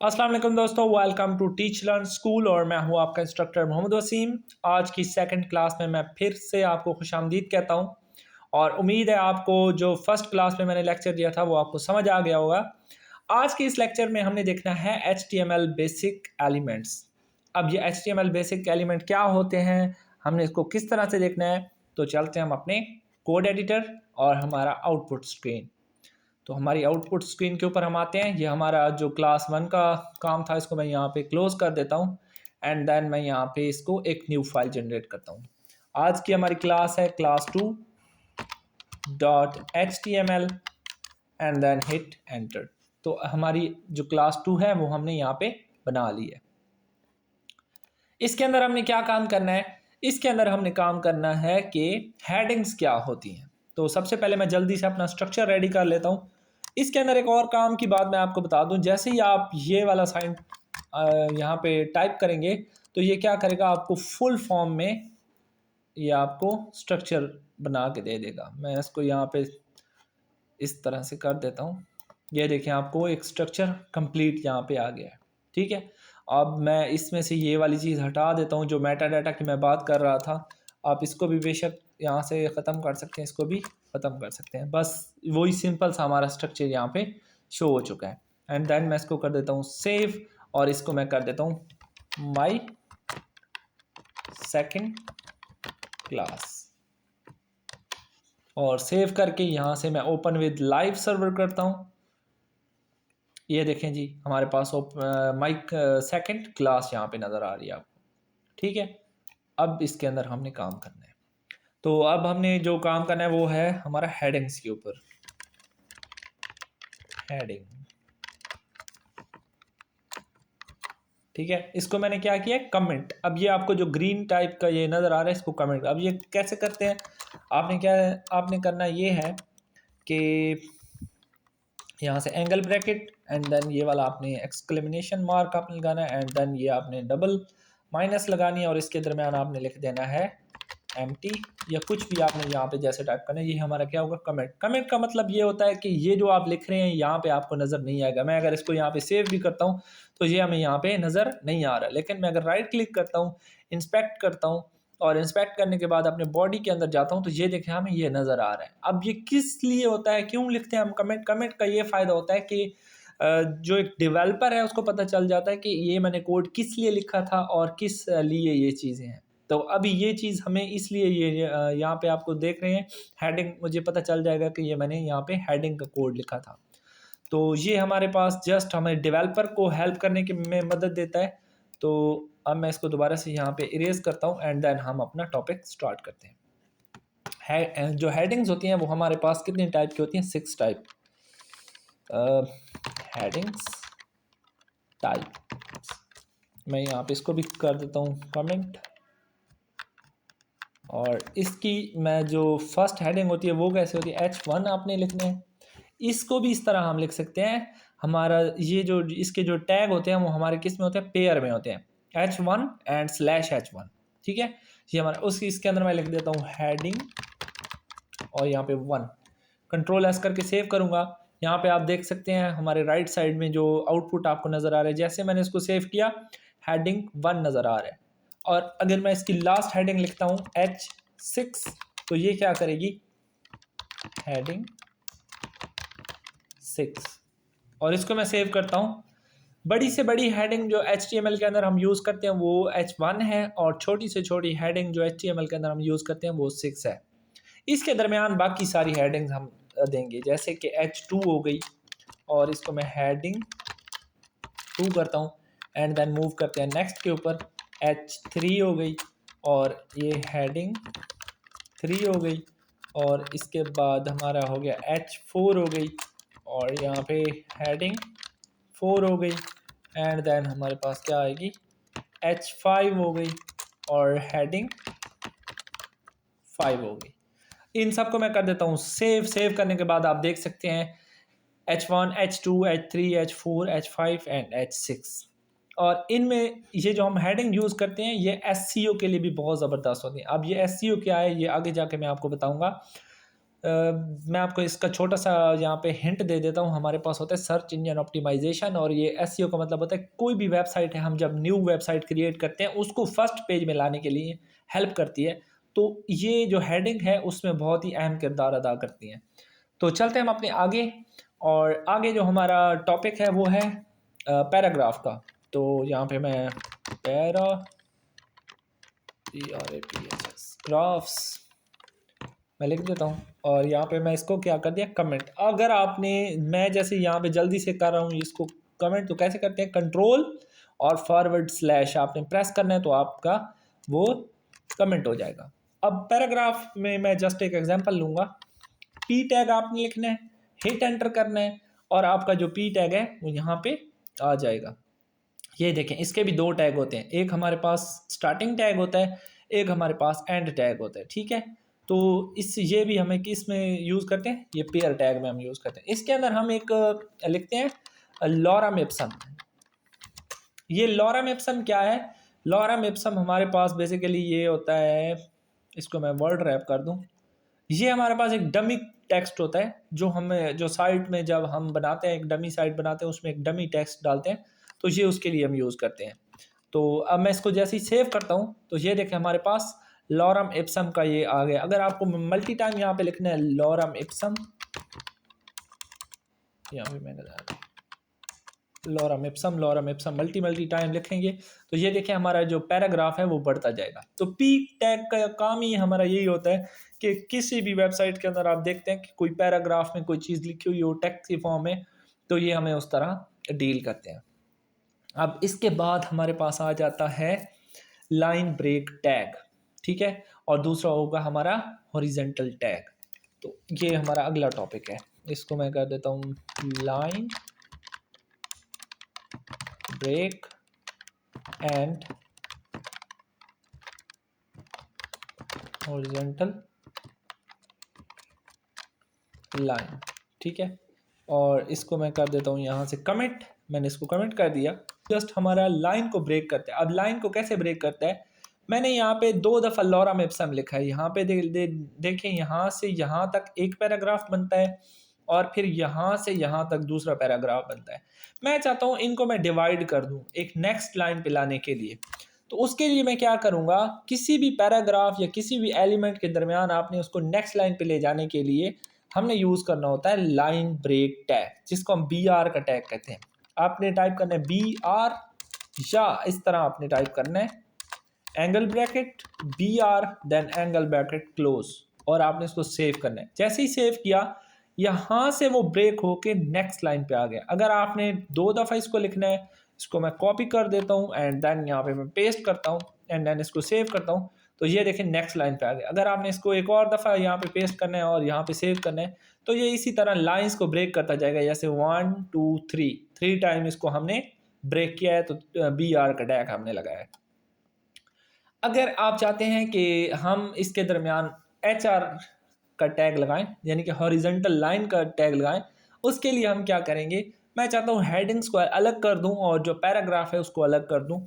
अस्सलाम वालेकुम दोस्तों, welcome to teach learn school और मैं हूं आपका इंस्ट्रक्टर मोहम्मद वसीम। आज की सेकंड क्लास में मैं फिर से आपको खुशामदीद कहता हूं और उम्मीद है आपको जो फर्स्ट क्लास में मैंने लेक्चर दिया था वो आपको समझ आ गया होगा। आज के इस लेक्चर में हमने देखना है HTML बेसिक एलिमेंट्स। अब ये HTML बेसिक एलिमेंट क्या होते हैं, हमने इसको किस तरह से देखना है, तो चलते हैं हम अपने कोड एडिटर और हमारा आउटपुट स्क्रीन। तो हमारी आउटपुट स्क्रीन के ऊपर हम आते हैं। ये हमारा जो क्लास 1 का काम था, इसको मैं यहाँ पे क्लोज कर देता हूँ एंड देन मैं यहाँ पे इसको एक न्यू फाइल जनरेट करता हूँ। आज की हमारी क्लास है class2.html and then hit enter. तो हमारी जो क्लास 2 है वो हमने यहाँ पे बना ली है। इसके अंदर हमने क्या काम करना है, इसके अंदर हमने काम करना है कि हेडिंग्स क्या होती हैं। तो सबसे पहले मैं जल्दी से अपना स्ट्रक्चर रेडी कर लेता हूँ। इसके अंदर एक और काम की बात मैं आपको बता दूं, जैसे ही आप ये वाला साइन यहाँ पे टाइप करेंगे तो ये क्या करेगा, आपको फुल फॉर्म में ये आपको स्ट्रक्चर बना के दे देगा। मैं इसको यहाँ पे इस तरह से कर देता हूँ। ये देखें, आपको एक स्ट्रक्चर कंप्लीट यहाँ पे आ गया है। ठीक है, अब मैं इसमें से ये वाली चीज़ हटा देता हूँ जो मेटा डाटा की मैं बात कर रहा था। आप इसको भी बेशक यहाँ से ख़त्म कर सकते हैं, इसको भी ख़त्म कर सकते हैं। बस वही सिंपल सा हमारा स्ट्रक्चर यहाँ पे शो हो चुका है। एंड देन मैं इसको कर देता हूँ सेव और इसको मैं कर देता हूँ माई सेकेंड क्लास और सेव करके यहाँ से मैं ओपन विद लाइव सर्वर करता हूँ। ये देखें जी, हमारे पास माइक सेकंड क्लास यहाँ पे नज़र आ रही है आपको। ठीक है, अब इसके अंदर हमने काम करना है। तो अब हमने जो काम करना है वो है हमारा हेडिंग्स के ऊपर। हेडिंग, ठीक है, इसको मैंने क्या किया, कमेंट। अब ये आपको जो ग्रीन टाइप का ये नज़र आ रहा है, इसको कमेंट। अब ये कैसे करते हैं, आपने करना ये है कि यहाँ से एंगल ब्रैकेट एंड देन ये वाला आपने एक्सक्लेमेशन मार्क आपने लगाना है एंड देन ये आपने डबल माइनस लगानी है और इसके दरमियान आपने लिख देना है एम्प्टी या कुछ भी आपने यहाँ पे जैसे टाइप करना है। ये हमारा क्या होगा, कमेंट। कमेंट का मतलब ये होता है कि ये जो आप लिख रहे हैं यहाँ पे आपको नज़र नहीं आएगा। मैं अगर इसको यहाँ पे सेव भी करता हूँ तो ये हमें यहाँ पे नज़र नहीं आ रहा, लेकिन मैं अगर राइट क्लिक करता हूँ, इंस्पेक्ट करता हूँ और इंस्पेक्ट करने के बाद अपने बॉडी के अंदर जाता हूँ तो ये देखें हमें ये नज़र आ रहा है। अब ये किस लिए होता है, क्यों लिखते हैं हम कमेंट? कमेंट का ये फ़ायदा होता है कि जो एक डेवलपर है उसको पता चल जाता है कि ये मैंने कोड किस लिए लिखा था और किस लिए ये चीज़ें हैं। तो अभी ये चीज़ हमें इसलिए ये यहाँ पे आपको देख रहे हैं हेडिंग, मुझे पता चल जाएगा कि ये मैंने यहाँ पे हेडिंग का कोड लिखा था। तो ये हमारे पास जस्ट हमें डेवलपर को हेल्प करने की में मदद देता है। तो अब मैं इसको दोबारा से यहाँ पे इरेज करता हूँ एंड देन हम अपना टॉपिक स्टार्ट करते हैं। जो हेडिंग्स होती हैं वो हमारे पास कितनी टाइप की होती हैं, 6 टाइप हेडिंग्स टाइप। मैं यहाँ पे इसको भी कर देता हूँ कमेंट और इसकी मैं जो फर्स्ट हेडिंग होती है वो कैसे होती है, H1 आपने लिखने हैं। इसको भी इस तरह हम लिख सकते हैं। हमारा ये जो इसके जो टैग होते हैं वो हमारे किस में होते हैं, पेयर में होते हैं, H1 एंड /H1। ठीक है, ये हमारा उस इसके अंदर मैं लिख देता हूँ हेडिंग और यहाँ पे 1, Ctrl+S करके सेव करूँगा। यहाँ पे आप देख सकते हैं हमारे राइट साइड में जो आउटपुट आपको नज़र आ रहा है, जैसे मैंने इसको सेव किया हेडिंग 1 नज़र आ रहा है। और अगर मैं इसकी लास्ट हेडिंग लिखता हूँ H6 तो ये क्या करेगी, हेडिंग 6 और इसको मैं सेव करता हूँ। बड़ी से बड़ी हेडिंग जो HTML के अंदर हम यूज़ करते हैं वो H1 है और छोटी से छोटी हेडिंग जो HTML के अंदर हम यूज़ करते हैं वो 6 है। इसके दरमियान बाकी सारी हेडिंग्स हम देंगे, जैसे कि H2 हो गई और इसको मैं हेडिंग 2 करता हूँ एंड देन मूव करते हैं नेक्स्ट के ऊपर। H3 हो गई और ये हेडिंग 3 हो गई और इसके बाद हमारा हो गया H4 हो गई और यहाँ पे हेडिंग 4 हो गई एंड देन हमारे पास क्या आएगी, H5 हो गई और हेडिंग 5 हो गई। इन सब को मैं कर देता हूँ सेव। सेव करने के बाद आप देख सकते हैं H1, H2, H3, H4, H5 and H6। और इनमें ये जो हम हेडिंग यूज़ करते हैं ये SEO के लिए भी बहुत ज़बरदस्त होती है। अब ये SEO क्या है ये आगे जाके मैं आपको बताऊंगा। मैं आपको इसका छोटा सा यहाँ पे हिंट दे देता हूँ। हमारे पास होता है सर्च इंजन ऑप्टिमाइजेशन, और ये एसईओ का मतलब होता है कोई भी वेबसाइट है, हम जब न्यू वेबसाइट क्रिएट करते हैं उसको फर्स्ट पेज में लाने के लिए हेल्प करती है। तो ये जो हेडिंग है उसमें बहुत ही अहम किरदार अदा करती हैं। तो चलते हैं हम अपने आगे, और आगे जो हमारा टॉपिक है वो है पैराग्राफ का। तो यहाँ पे मैं पैरा ग्राफ्स मैं लिख देता हूँ, और यहाँ पे मैं इसको क्या कर दिया, कमेंट। अगर आपने, मैं जैसे यहाँ पे जल्दी से कर रहा हूँ इसको कमेंट, तो कैसे करते हैं, कंट्रोल और फॉरवर्ड स्लैश आपने प्रेस करना है तो आपका वो कमेंट हो जाएगा। अब पैराग्राफ में मैं जस्ट एक एग्जांपल लूँगा। पी टैग आपने लिखना है, हिट एंटर करना है, और आपका जो पी टैग है वो यहाँ पे आ जाएगा। ये देखें, इसके भी दो टैग होते हैं, एक हमारे पास स्टार्टिंग टैग होता है, एक हमारे पास एंड टैग होता है, ठीक है। तो इस ये भी हमें किस में यूज़ करते हैं, ये पेयर टैग में हम यूज़ करते हैं। इसके अंदर हम एक लिखते हैं लॉरम इप्सम। ये लॉरम इप्सम क्या है, लॉरम इप्सम हमारे पास बेसिकली ये होता है, इसको मैं वर्ड रैप कर दूं, ये हमारे पास एक डमी टेक्स्ट होता है जो हमें, जो साइट में जब हम बनाते हैं, एक डमी साइट बनाते हैं उसमें एक डमी टेक्स्ट डालते हैं, तो ये उसके लिए हम यूज़ करते हैं। तो अब मैं इसको जैसे ही सेव करता हूँ तो ये देखें हमारे पास लॉरम इप्सम का ये आ गया। अगर आपको मल्टी टाइम यहाँ पे लिखना है लॉरम इप्सम, यहाँ पे मैंने लॉरम इप्सम मल्टी टाइम लिखेंगे तो ये देखें हमारा जो पैराग्राफ है वो बढ़ता जाएगा। तो पी टैग का काम ही हमारा यही होता है कि किसी भी वेबसाइट के अंदर आप देखते हैं कि कोई पैराग्राफ में कोई चीज़ लिखी हुई हो टेक्स्ट की फॉर्म में, तो ये हमें उस तरह डील करते हैं। अब इसके बाद हमारे पास आ जाता है लाइन ब्रेक टैग, ठीक है, और दूसरा होगा हमारा हॉरिजेंटल टैग। तो ये हमारा अगला टॉपिक है, इसको मैं कर देता हूँ line break and horizontal line, ठीक है। और इसको मैं कर देता हूँ यहाँ से कमिट, मैंने इसको कमिट कर दिया। जस्ट हमारा लाइन को ब्रेक करता है। अब लाइन को कैसे ब्रेक करता है, मैंने यहाँ पे 2 दफ़ा लॉरम इप्सम लिखा है। यहाँ पे देखें, यहाँ से यहाँ तक एक पैराग्राफ बनता है और फिर यहाँ से यहाँ तक दूसरा पैराग्राफ बनता है। मैं चाहता हूँ इनको मैं डिवाइड कर दूँ एक नेक्स्ट लाइन पे लाने के लिए। तो उसके लिए मैं क्या करूँगा, किसी भी पैराग्राफ या किसी भी एलिमेंट के दरमियान आपने उसको नेक्स्ट लाइन पे ले जाने के लिए हमने यूज़ करना होता है लाइन ब्रेक टैग, जिसको हम BR का टैग कहते हैं। आपने टाइप करना है BR, या इस तरह आपने टाइप करना है angle bracket BR then angle bracket close, और आपने इसको सेव करना है। जैसे ही सेव किया, यहाँ से वो ब्रेक होके नेक्स्ट लाइन पे आ गया। अगर आपने 2 दफ़ा इसको लिखना है, इसको मैं कॉपी कर देता हूँ एंड देन यहाँ पे मैं पेस्ट करता हूँ एंड देन इसको सेव करता हूँ, तो ये देखें नेक्स्ट लाइन पे आ गया। अगर आपने इसको एक और दफ़ा यहाँ पे पेस्ट करना है और यहाँ पे सेव करना है, तो ये इसी तरह लाइंस को ब्रेक करता जाएगा। जैसे 1 2 3 टाइम इसको हमने ब्रेक किया है, तो BR का टैग हमने लगाया है। अगर आप चाहते हैं कि हम इसके दरमियान HR का टैग लगाएं, यानी कि हॉरिजेंटल लाइन का टैग लगाएं, उसके लिए हम क्या करेंगे, मैं चाहता हूँ हेडिंग्स को अलग कर दूं और जो पैराग्राफ है उसको अलग कर दूं,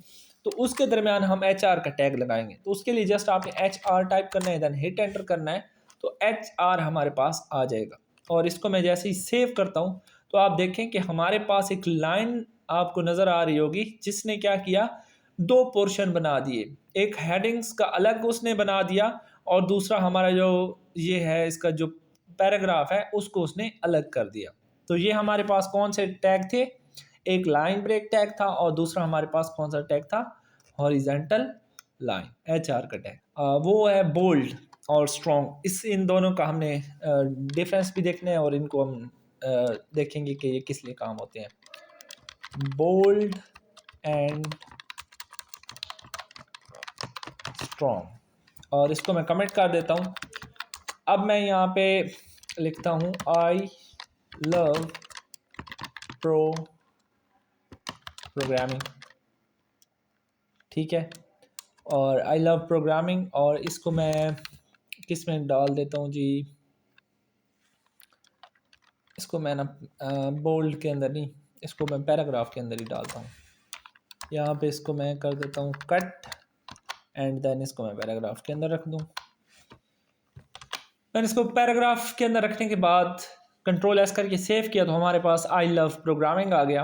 तो उसके दरमियान हम HR का टैग लगाएंगे। तो उसके लिए जस्ट आपने HR टाइप करना है, देन हिट एंटर करना है, तो HR हमारे पास आ जाएगा। और इसको मैं जैसे ही सेव करता हूँ तो आप देखें कि हमारे पास एक लाइन आपको नज़र आ रही होगी जिसने क्या किया, 2 पोर्शन बना दिए। एक हेडिंग्स का अलग उसने बना दिया और दूसरा हमारा जो ये है इसका जो पैराग्राफ है उसको उसने अलग कर दिया। तो ये हमारे पास कौन से टैग थे, एक लाइन ब्रेक टैग था और दूसरा हमारे पास कौन सा टैग था, हॉरिजेंटल लाइन, HR का टैग। वो है बोल्ड और स्ट्रॉन्ग। इन दोनों का हमने डिफरेंस भी देखना है और इनको हम देखेंगे कि ये किस लिए काम होते हैं। बोल्ड एंड स्ट्रॉन्ग, और इसको मैं कमेंट कर देता हूँ। अब मैं यहाँ पे लिखता हूँ आई लव प्रोग्रामिंग, ठीक है, और आई लव प्रोग्रामिंग, और इसको मैं किस में डाल देता हूँ जी, इसको मैं ना बोल्ड के अंदर नहीं, इसको मैं पैराग्राफ के अंदर ही डालता हूँ। यहाँ पे इसको मैं कर देता हूँ कट एंड देन इसको मैं पैराग्राफ के अंदर रख दूँ। मैंने इसको पैराग्राफ के अंदर रखने के बाद कंट्रोल एस करके सेव किया तो हमारे पास आई लव प्रोग्रामिंग आ गया।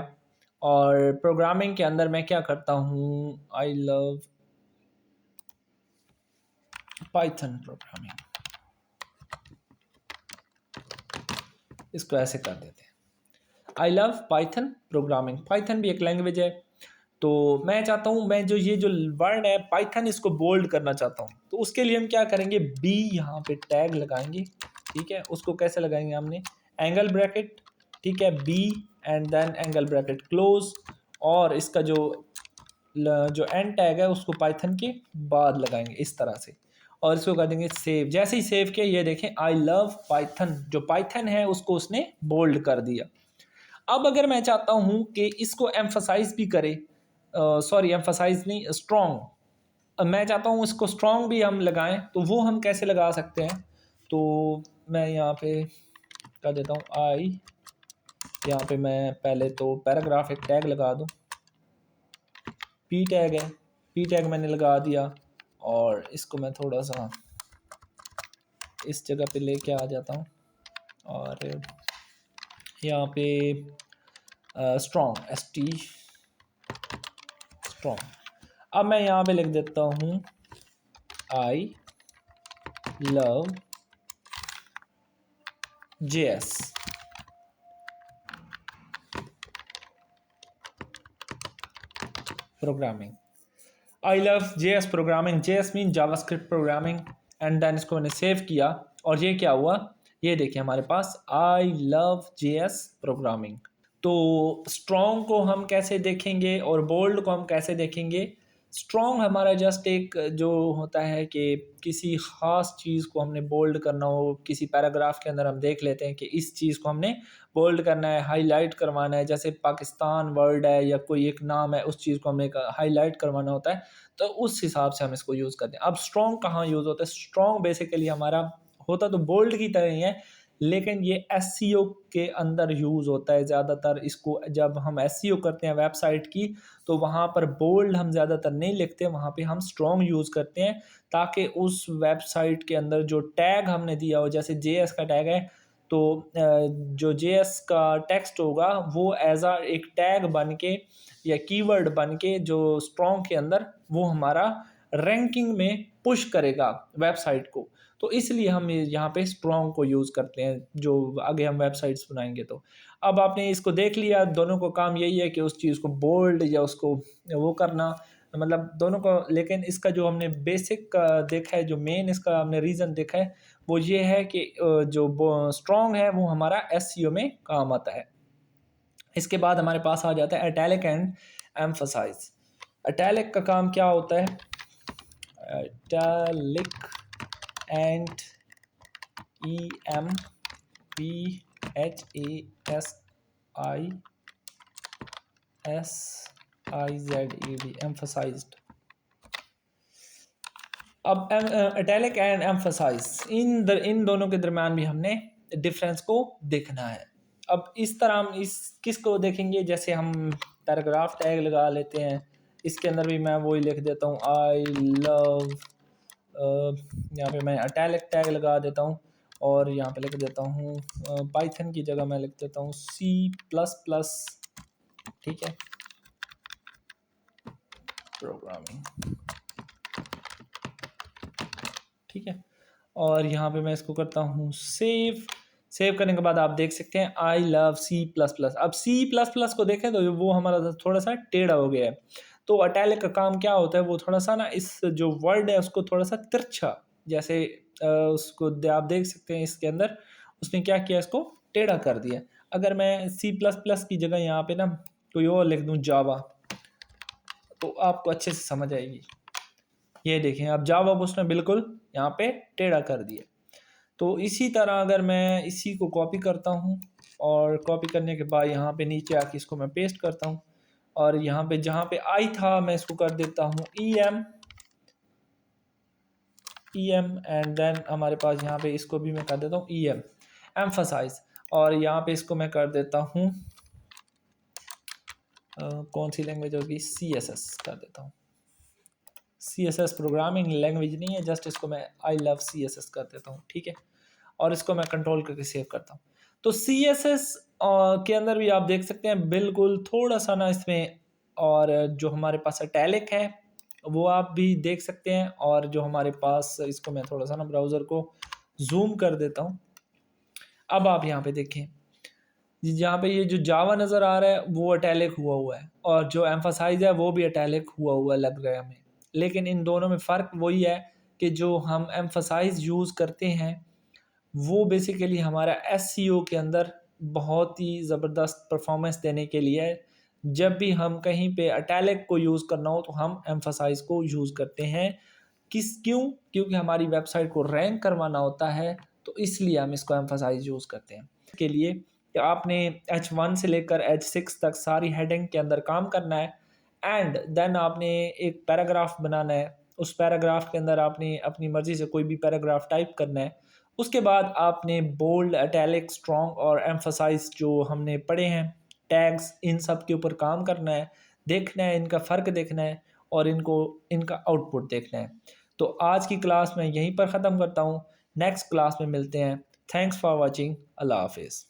और प्रोग्रामिंग के अंदर मैं क्या करता हूँ, आई लव पाइथन प्रोग्रामिंग, इसको ऐसे कर देते हैं, I love Python programming. Python भी एक लैंग्वेज है, तो मैं चाहता हूँ मैं जो ये जो वर्ड है पाइथन इसको बोल्ड करना चाहता हूँ। तो उसके लिए हम क्या करेंगे, बी यहाँ पे टैग लगाएंगे, ठीक है। उसको कैसे लगाएंगे, हमने एंगल ब्रैकेट, ठीक है, b and then angle bracket close, और इसका जो एंड टैग है उसको पाइथन के बाद लगाएंगे इस तरह से, और इसको कर देंगे सेव। जैसे ही सेव किया ये देखें आई लव पाइथन, जो पाइथन है उसको उसने बोल्ड कर दिया। अब अगर मैं चाहता हूँ कि इसको एम्फसाइज भी करे, सॉरी एम्फसाइज नहीं, स्ट्रॉन्ग, मैं चाहता हूँ इसको स्ट्रॉन्ग भी हम लगाएं, तो वो हम कैसे लगा सकते हैं। तो मैं यहाँ पे कर देता हूँ आई, यहाँ पे मैं पहले तो पैराग्राफ एक टैग लगा दूँ, पी टैग है, पी टैग मैंने लगा दिया, और इसको मैं थोड़ा सा इस जगह पे लेके आ जाता हूँ, और यहाँ पे स्ट्रॉन्ग, एस टी स्ट्रॉन्ग। अब मैं यहाँ पे लिख देता हूँ I love JS programming, I love JS programming, JS mean JavaScript programming, and then इसको मैंने सेव किया, और ये क्या हुआ, ये देखिए हमारे पास आई लव JS प्रोग्रामिंग। तो स्ट्रॉन्ग को हम कैसे देखेंगे और बोल्ड को हम कैसे देखेंगे। स्ट्रॉन्ग हमारा जस्ट एक जो होता है कि किसी ख़ास चीज़ को हमने बोल्ड करना हो, किसी पैराग्राफ के अंदर हम देख लेते हैं कि इस चीज़ को हमने बोल्ड करना है, हाईलाइट करवाना है, जैसे पाकिस्तान वर्ड है या कोई एक नाम है, उस चीज़ को हमने हाईलाइट करवाना होता है, तो उस हिसाब से हम इसको यूज़ करते हैं। अब स्ट्रॉन्ग कहाँ यूज़ होता है, स्ट्रॉन्ग बेसिकली हमारा होता तो बोल्ड की तरह ही है, लेकिन ये एसईओ के अंदर यूज़ होता है ज़्यादातर। इसको जब हम एसईओ करते हैं वेबसाइट की, तो वहाँ पर बोल्ड हम ज़्यादातर नहीं लिखते, वहाँ पे हम स्ट्रॉन्ग यूज़ करते हैं, ताकि उस वेबसाइट के अंदर जो टैग हमने दिया हो, जैसे जेएस का टैग है, तो जो जेएस का टेक्स्ट होगा वो एज आ एक टैग बन के या कीवर्ड बन के जो स्ट्रॉन्ग के अंदर वो हमारा रैंकिंग में पुश करेगा वेबसाइट को। तो इसलिए हम यहाँ पे स्ट्रॉन्ग को यूज़ करते हैं, जो आगे हम वेबसाइट्स बनाएंगे। तो अब आपने इसको देख लिया, दोनों को काम यही है कि उस चीज़ को बोल्ड या उसको वो करना, मतलब दोनों को। लेकिन इसका जो हमने बेसिक देखा है, जो मेन इसका हमने रीज़न देखा है, वो ये है कि जो स्ट्रॉन्ग है वो हमारा एसईओ में काम आता है। इसके बाद हमारे पास आ जाता है इटैलिक एंड एम्फसाइज। इटैलिक का काम क्या होता है, इटैलिक एंड EMPHASIZED emphasized। अब इटैलिक एंड एम्फसाइज इन दोनों के दरम्यान भी हमने डिफरेंस को देखना है। अब इस तरह हम इस किसको देखेंगे, जैसे हम पैराग्राफ टैग लगा लेते हैं, इसके अंदर भी मैं वही लिख देता हूँ आई लव, यहाँ पे मैं इटैलिक टैग लगा देता हूँ, और यहाँ पे लिख देता हूँ पाइथन की जगह मैं लिख देता हूँ C++, ठीक है, प्रोग्रामिंग, ठीक है। और यहाँ पे मैं इसको करता हूँ सेव। सेव करने के बाद आप देख सकते हैं आई लव C++। अब C++ को देखें तो वो हमारा थोड़ा सा टेढ़ा हो गया है। तो इटैलिक का काम क्या होता है, वो थोड़ा सा ना इस जो वर्ड है उसको थोड़ा सा तिरछा, जैसे उसको आप देख सकते हैं इसके अंदर उसने क्या किया, इसको टेढ़ा कर दिया। अगर मैं C++ की जगह यहाँ पे ना कोई और लिख दूँ जावा, तो आपको अच्छे से समझ आएगी। ये देखें, अब जावा को उसने बिल्कुल यहाँ पे टेढ़ा कर दिया। तो इसी तरह अगर मैं इसी को कॉपी करता हूँ, और कॉपी करने के बाद यहाँ पे नीचे आके इसको मैं पेस्ट करता हूँ, और यहाँ पे जहाँ पे आई था मैं इसको कर देता हूँ EM एंड देन हमारे पास यहाँ पे इसको भी मैं कर देता हूँ EM एम्फसाइज, और यहाँ पे इसको मैं कर देता हूँ कौन सी लैंग्वेज होगी, CSS कर देता हूँ। CSS प्रोग्रामिंग लैंग्वेज नहीं है, जस्ट इसको मैं आई लव CSS कर देता हूँ, ठीक है। और इसको मैं कंट्रोल करके सेव करता हूँ। तो CSS के अंदर भी आप देख सकते हैं बिल्कुल थोड़ा सा ना इसमें, और जो हमारे पास इटैलिक है वो आप भी देख सकते हैं, और जो हमारे पास, इसको मैं थोड़ा सा ना ब्राउज़र को जूम कर देता हूँ। अब आप यहाँ पे देखें, यहाँ पे ये जो जावा नज़र आ रहा है वो इटैलिक हुआ हुआ है, और जो एम्फसाइज है वो भी इटैलिक हुआ हुआ लग रहा है हमें। लेकिन इन दोनों में फ़र्क वही है कि जो हम एम्फसाइज यूज़ करते हैं वो बेसिकली हमारा SEO के अंदर बहुत ही ज़बरदस्त परफॉर्मेंस देने के लिए है। जब भी हम कहीं पे इटैलिक को यूज़ करना हो तो हम एम्फसाइज को यूज़ करते हैं। क्योंकि हमारी वेबसाइट को रैंक करवाना होता है, तो इसलिए हम इसको एम्फसाइज यूज़ करते हैं। इसके लिए कि आपने H1 से लेकर H6 तक सारी हेडिंग के अंदर काम करना है, एंड देन आपने एक पैराग्राफ बनाना है। उस पैराग्राफ के अंदर आपने अपनी मर्ज़ी से कोई भी पैराग्राफ टाइप करना है। उसके बाद आपने बोल्ड, इटैलिक, स्ट्रॉन्ग और एम्फसाइज जो हमने पढ़े हैं टैग्स, इन सब के ऊपर काम करना है, देखना है, इनका फ़र्क देखना है, और इनका आउटपुट देखना है। तो आज की क्लास मैं यहीं पर ख़त्म करता हूँ। नेक्स्ट क्लास में मिलते हैं। Thanks for watching. अल्लाह हाफिज़।